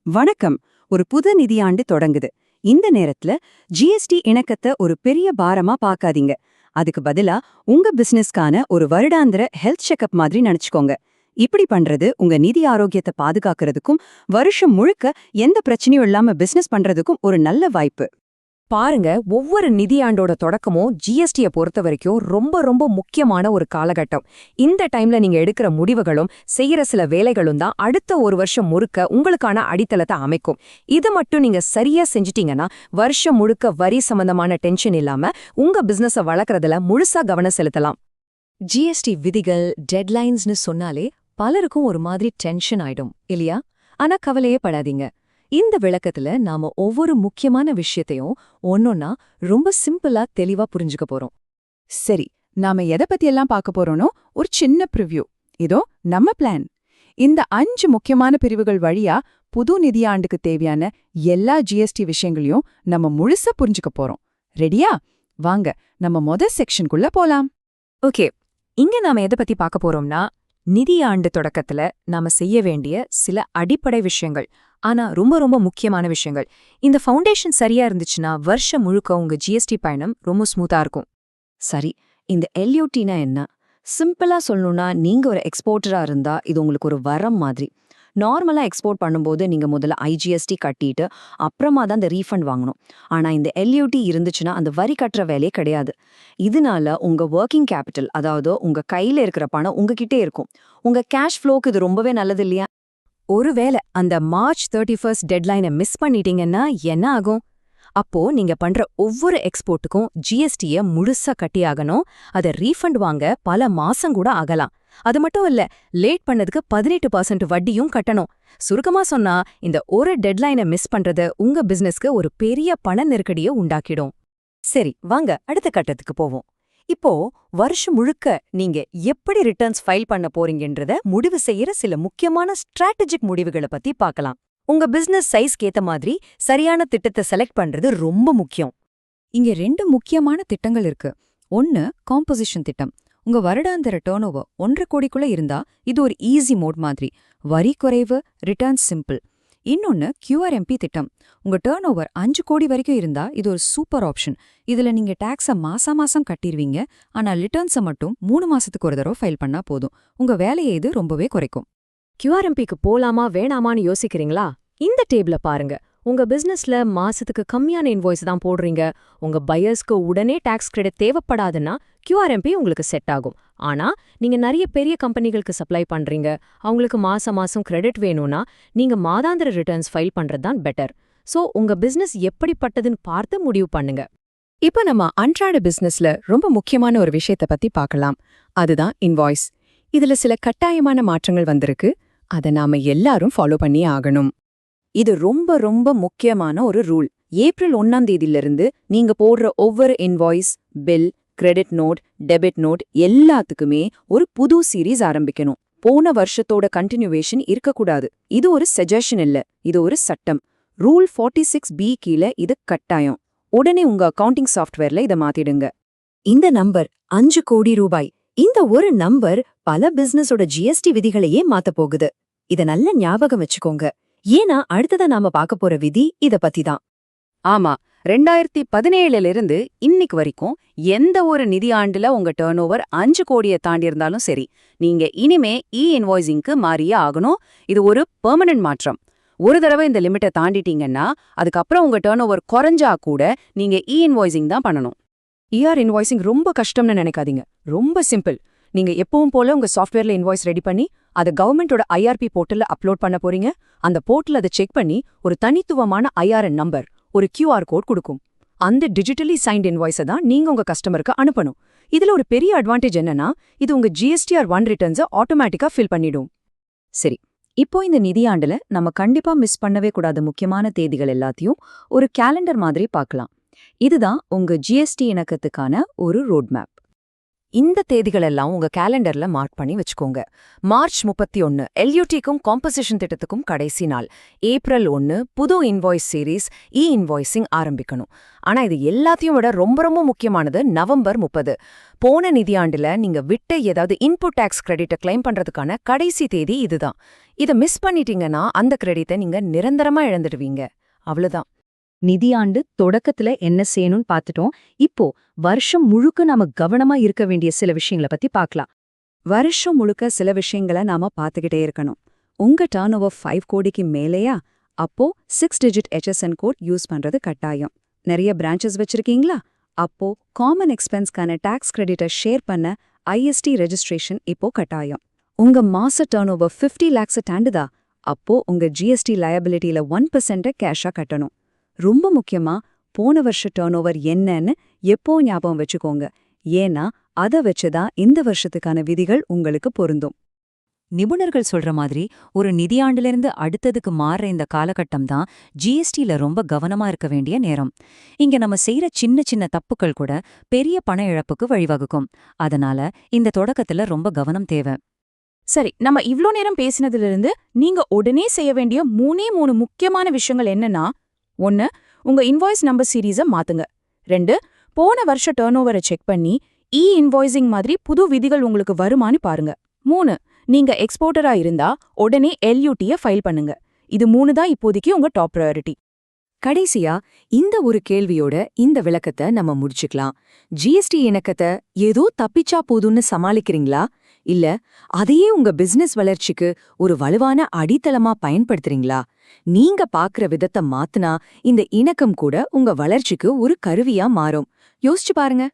வணக்கம். ஒரு புது நிதியாண்டு தொடங்குது. இந்த நேரத்துல ஜிஎஸ்டி இணக்கத்தை ஒரு பெரிய பாரமா பார்க்காதீங்க. அதுக்கு பதிலா உங்க பிசினஸ்க்கான ஒரு வருடாந்திர ஹெல்த் செக்அப் மாதிரி நினைச்சுக்கோங்க. இப்படி பண்றது உங்க நிதி ஆரோக்கியத்தை பாதுகாக்கிறதுக்கும் வருஷம் முழுக்க எந்த பிரச்சனையும் இல்லாம பிசினஸ் பண்றதுக்கும் ஒரு நல்ல வாய்ப்பு. பாருங்க, ஒவ்வொரு நிதியாண்டோட தொடக்கமும் ஜிஎஸ்டியை பொறுத்த வரைக்கும் ரொம்ப ரொம்ப முக்கியமான ஒரு காலகட்டம். இந்த டைம்ல நீங்க எடுக்கிற முடிவுகளும் செய்யற சில வேலைகளும் தான் அடுத்த ஒரு வருஷம் முழுக்க உங்களுக்கான அடித்தளத்தை அமைக்கும். இதை மட்டும் நீங்க சரியா செஞ்சிட்டீங்கன்னா வருஷம் முழுக்க வரி சம்பந்தமான டென்ஷன் இல்லாம உங்க பிசினஸை வளர்க்கறதுல முழுசா கவனம் செலுத்தலாம். ஜிஎஸ்டி விதிகள், டெட்லைன்ஸ்னு சொன்னாலே பலருக்கும் ஒரு மாதிரி டென்ஷன் ஆயிடும் இல்லையா? ஆனா கவலையே படாதீங்க. இந்த விளக்கத்துல நாம ஒவ்வொரு முக்கியமான விஷயத்தையும் ஒன்னொன்னா ரொம்ப சிம்பிளா தெளிவா புரிஞ்சுக்க போறோம். சரி, நாம எதை பத்தியெல்லாம் பார்க்க போறோம்னோ ஒரு சின்ன ப்ரிவ்யூ. இதோ நம்ம பிளான். இந்த 5 முக்கியமான பிரிவுகள் வழியா புது நிதியாண்டுக்கு தேவையான எல்லா ஜிஎஸ்டி விஷயங்களையும் நம்ம முழுசா புரிஞ்சுக்க போறோம். ரெடியா? வாங்க நம்ம செக்ஷனுக்குள்ள போலாம். ஓகே, இங்க நாம எதை பத்தி பார்க்க போறோம்னா, நிதியாண்டு தொடக்கத்துல நாம செய்ய வேண்டிய சில அடிப்படை விஷயங்கள், ஆனா ரொம்ப ரொம்ப முக்கியமான விஷயங்கள். இந்த ஃபவுண்டேஷன் சரியா இருந்துச்சுன்னா வருஷம் முழுக்க உங்க ஜிஎஸ்டி பயணம் ரொம்ப ஸ்மூத்தா இருக்கும். சரி, இந்த எல்யூடினா என்ன? சிம்பிளா சொல்லணும்னா, நீங்க ஒரு எக்ஸ்போர்ட்டரா இருந்தா இது உங்களுக்கு ஒரு வரம் மாதிரி. நார்மலா எக்ஸ்போர்ட் பண்ணும்போது நீங்க முதல்ல ஐஜிஎஸ்டி கட்டிட்டு அப்புறமா தான் அந்த ரீஃபண்ட் வாங்கணும். ஆனா இந்த எல்யூடி இருந்துச்சுன்னா அந்த வரி கட்டுற வேலையே கிடையாது. இதனால உங்க ஒர்க்கிங் கேபிட்டல், அதாவது உங்க கையில இருக்கிற பணம் உங்ககிட்டே இருக்கும். உங்க கேஷ் ஃப்ளோக்கு இது ரொம்பவே நல்லது இல்லையா? ஒருவேளை அந்த மார்ச் 31 டெட்லைனை மிஸ் பண்ணிட்டீங்கன்னா என்ன ஆகும்? அப்போ நீங்க பண்ற ஒவ்வொரு எக்ஸ்போர்ட்டுக்கும் ஜிஎஸ்டியை முழுசா கட்டியாகணும். அதை ரீஃபண்ட் வாங்க பல மாசம் கூட ஆகலாம். அது மட்டும் இல்ல, லேட் பண்ணதுக்கு 18% வட்டியும் கட்டணும். சுருக்கமா சொன்னா, இந்த ஒரு டெட்லைனை மிஸ் பண்றது உங்க பிசினஸ்க்கு ஒரு பெரிய பண நெருக்கடியை உண்டாக்கிடும். சரி, வாங்க அடுத்த கட்டத்துக்கு போவோம். இப்போ வருஷம் முழுக்க நீங்க எப்படி ரிட்டர்ன்ஸ் ஃபைல் பண்ண போறீங்கன்றத முடிவு செய்யற சில முக்கியமான ஸ்ட்ராட்டஜிக் முடிவுகளை பத்தி பார்க்கலாம். உங்க பிசினஸ் சைஸ்க்கு ஏத்த மாதிரி சரியான திட்டத்தை செலக்ட் பண்றது ரொம்ப முக்கியம். இங்க 2 முக்கியமான திட்டங்கள் இருக்கு. ஒன்னு காம்போசிஷன் திட்டம். உங்க வருடாந்திர டர்ன்ஓவர் 1.5 கோடிக்குள்ள இருந்தா இது ஒரு ஈஸி மோட் மாதிரி. வரி குறைவு, ரிட்டர்ன்ஸ் சிம்பிள். இன்னொன்னு QRMP திட்டம். உங்க டர்ன்ஓவர் 5 கோடி வரைக்கும் இருந்தா இது ஒரு சூப்பர் ஆப்ஷன். இதுல நீங்க டாக்ஸை மாசம் கட்டிருவீங்க. ஆனா ரிட்டர்ன்ஸை மட்டும் 3 மாசத்துக்கு ஒரு தடவை ஃபைல் பண்ணா போதும். உங்க வேலையை இது ரொம்பவே குறைக்கும். QRMPக்கு போலாமா வேணாமான்னு யோசிக்கிறீங்களா? இந்த டேபிள பாருங்க. உங்க பிசினஸ்ல மாசத்துக்கு கம்மியான இன்வாய்ஸ் தான் போடுறீங்க, உங்க பையர்ஸ்க்கு உடனே டாக்ஸ் கிரெடிட் தேவைப்படாதுன்னா QRMP உங்களுக்கு செட் ஆகும். ஆனா நீங்க நிறைய பெரிய கம்பெனிகளுக்கு சப்ளை பண்றீங்க, அவங்களுக்கு மாசம் கிரெடிட் வேணும்னா நீங்க மாதாந்திர ரிட்டர்ன்ஸ் ஃபைல் பண்றதுதான் பெட்டர். சோ உங்க பிசினஸ் எப்படிப்பட்டதுன்னு பார்த்து முடிவு பண்ணுங்க. இப்ப நம்ம அன்றாட பிசினஸ்ல ரொம்ப முக்கியமான ஒரு விஷயத்தை பத்தி பார்க்கலாம். அதுதான் இன்வாய்ஸ். இதுல சில கட்டாயமான மாற்றங்கள் வந்திருக்கு. அதை நாம எல்லாரும் ஃபாலோ பண்ணி ஆகணும். இது ரொம்ப ரொம்ப முக்கியமான ஒரு ரூல். ஏப்ரல் 1ஆம் தேதியிலிருந்து நீங்க போடுற ஒவ்வொரு invoice, bill, credit note, debit note எல்லாத்துக்குமே ஒரு புது சீரீஸ் ஆரம்பிக்கணும். போன வருஷத்தோட கண்டினியூவேஷன் இருக்கக்கூடாது. இது ஒரு சஜஷன் இல்ல, இது ஒரு சட்டம். ரூல் 46B கீழே இது கட்டாயம். உடனே உங்க அக்கவுண்டிங் சாஃப்ட்வேர்ல இதை மாத்திடுங்க. இந்த நம்பர் 5 கோடி ரூபாய். இந்த ஒரு நம்பர் பல பிசினஸோட ஜிஎஸ்டி விதிகளையே மாத்த போகுது. இத நல்ல ஞாபகம் வச்சுக்கோங்க. ஏன்னா அடுத்ததா நாம பார்க்க போற விதி இத பத்தி தான். ஆமா, 2017 இன்னைக்கு வரைக்கும் எந்த ஒரு நிதியாண்டுல உங்க டர்ன்ஓவர் 5 கோடியை தாண்டி இருந்தாலும் சரி, நீங்க இனிமே இன்வாய்சிங்க்கு மாறியே ஆகணும். இது ஒரு பெர்மனன்ட் மாற்றம். ஒரு தடவை இந்த லிமிட்டை தாண்டிட்டீங்கன்னா அதுக்கப்புறம் உங்க டர்ன்ஓவர் குறைஞ்சா கூட நீங்க இன்வாய்சிங் தான் பண்ணணும். இன்வாய்சிங் ரொம்ப கஷ்டம்னு நினைக்காதீங்க. ரொம்ப சிம்பிள். நீங்க எப்பவும் போல உங்க சாஃப்ட்வேர்ல இன்வாய்ஸ் ரெடி பண்ணி அதை கவர்மெண்டோட IRP போர்ட்டல்ல அப்லோட் பண்ண போறீங்க. அந்த போர்ட்டல் அதை செக் பண்ணி ஒரு தனித்துவமான IRN நம்பர், ஒரு QR கோட் கொடுக்கும். அந்த டிஜிட்டலி சைன்ட் இன்வாய்ஸை தான் நீங்க உங்க கஸ்டமருக்கு அனுப்பணும். இதுல ஒரு பெரிய அட்வான்டேஜ் என்னன்னா, இது உங்க GSTR1 ரிட்டர்ன்ஸை ஆட்டோமேட்டிக்கா ஃபில் பண்ணிடும். சரி, இப்போ இந்த நிதியாண்டுல நம்ம கண்டிப்பா மிஸ் பண்ணவே கூடாத முக்கியமான தேதிகள் எல்லாத்தையும் ஒரு கேலண்டர் மாதிரி பார்க்கலாம். இதுதான் உங்க ஜிஎஸ்டி இணக்கத்துக்கான ஒரு ரோட் மேப். இந்த தேதிகளெல்லாம் உங்க கேலண்டர்ல மார்க் பண்ணி வச்சுக்கோங்க. மார்ச் 31 எல்யூடிக்கும் காம்போசிஷன் திட்டத்துக்கும் கடைசி நாள். ஏப்ரல் 1 புது இன்வாய்ஸ் சீரீஸ் இன்வாய்சிங் ஆரம்பிக்கணும். ஆனா இது எல்லாத்தையும் விட ரொம்ப ரொம்ப முக்கியமானது நவம்பர் 30. போன நிதியாண்டுல நீங்க விட்ட ஏதாவது இன்புட் டாக்ஸ் கிரெடிட்டை கிளைம் பண்றதுக்கான கடைசி தேதி இதுதான். இதை மிஸ் பண்ணிட்டீங்கன்னா அந்த கிரெடிட்டை நீங்க நிரந்தரமா இழந்துடுவீங்க. அவ்வளவுதான். நிதியாண்டு தொடக்கத்துல என்ன செய்யணும்னு பார்த்துட்டோம். இப்போ வருஷம் முழுக்க நாம கவனமா இருக்க வேண்டிய சில விஷயங்களை பத்தி பார்க்கலாம். வருஷம் முழுக்க சில விஷயங்களை நாம பார்த்துக்கிட்டே இருக்கணும். உங்க டர்ன் ஓவர் 5 கோடிக்கு மேலேயா? அப்போ 6 டிஜிட் HSN கோட் யூஸ் பண்றது கட்டாயம். நிறைய பிரான்ச்சஸ் வச்சிருக்கீங்களா? அப்போ காமன் எக்ஸ்பென்ஸ்க்கான டாக்ஸ் கிரெடிட்டை ஷேர் பண்ண IST ரெஜிஸ்ட்ரேஷன் இப்போ கட்டாயம். உங்க மாச டர்ன் ஓவர் 50 lakhs தாண்டுதா? அப்போ உங்க GST லயபிலிட்டியில 1% கேஷா கட்டணும். ரொம்ப முக்கியமா போன வருஷ டர்ன் ஓவர் என்னன்னு எப்போ ஞாபகம் வச்சுக்கோங்க. ஏன்னா அதை வச்சுதான் இந்த வருஷத்துக்கான விதிகள் உங்களுக்கு பொருந்தும். நிபுணர்கள் சொல்ற மாதிரி ஒரு நிதியாண்டிலிருந்து அடுத்ததுக்கு மாறுற இந்த காலகட்டம் தான் GSTல ரொம்ப கவனமா இருக்க வேண்டிய நேரம். இங்க நம்ம செய்யற சின்ன சின்ன தப்புக்கள் கூட பெரிய பண இழப்புக்கு வழிவகுக்கும். அதனால இந்த தொடக்கத்துல ரொம்ப கவனம் தேவை. சரி, நம்ம இவ்ளோ நேரம் பேசினதிலிருந்து நீங்க உடனே செய்ய வேண்டிய 3 முக்கியமான விஷயங்கள் என்னன்னா: 1. உங்க இன்வாய்ஸ் நம்பர் சீரீஸை மாத்துங்க. 2. போன வருஷ டர்ன் ஓவரை செக் பண்ணி இன்வாய்சிங் மாதிரி புது விதிகள் உங்களுக்கு வருமானு பாருங்க. 3. நீங்க எக்ஸ்போர்ட்டரா இருந்தா உடனே LUTயை ஃபைல் பண்ணுங்க. இது 3 தான் இப்போதைக்கு உங்க டாப் ப்ரையாரிட்டி. கடைசியா இந்த ஒரு கேள்வியோட இந்த விளக்கத்தை நம்ம முடிச்சுக்கலாம். GST இணக்கத்தை ஏதோ தப்பிச்சா போதும்னு சமாளிக்கிறீங்களா? இல்ல அதையே உங்க பிசினஸ் வளர்ச்சிக்கு ஒரு வலுவான அடித்தளமா பயன்படுத்துறீங்களா? நீங்க பாக்குற விதத்தை மாத்துனா இந்த இணக்கம் கூட உங்க வளர்ச்சிக்கு ஒரு கருவியா மாறும். யோசிச்சு பாருங்க.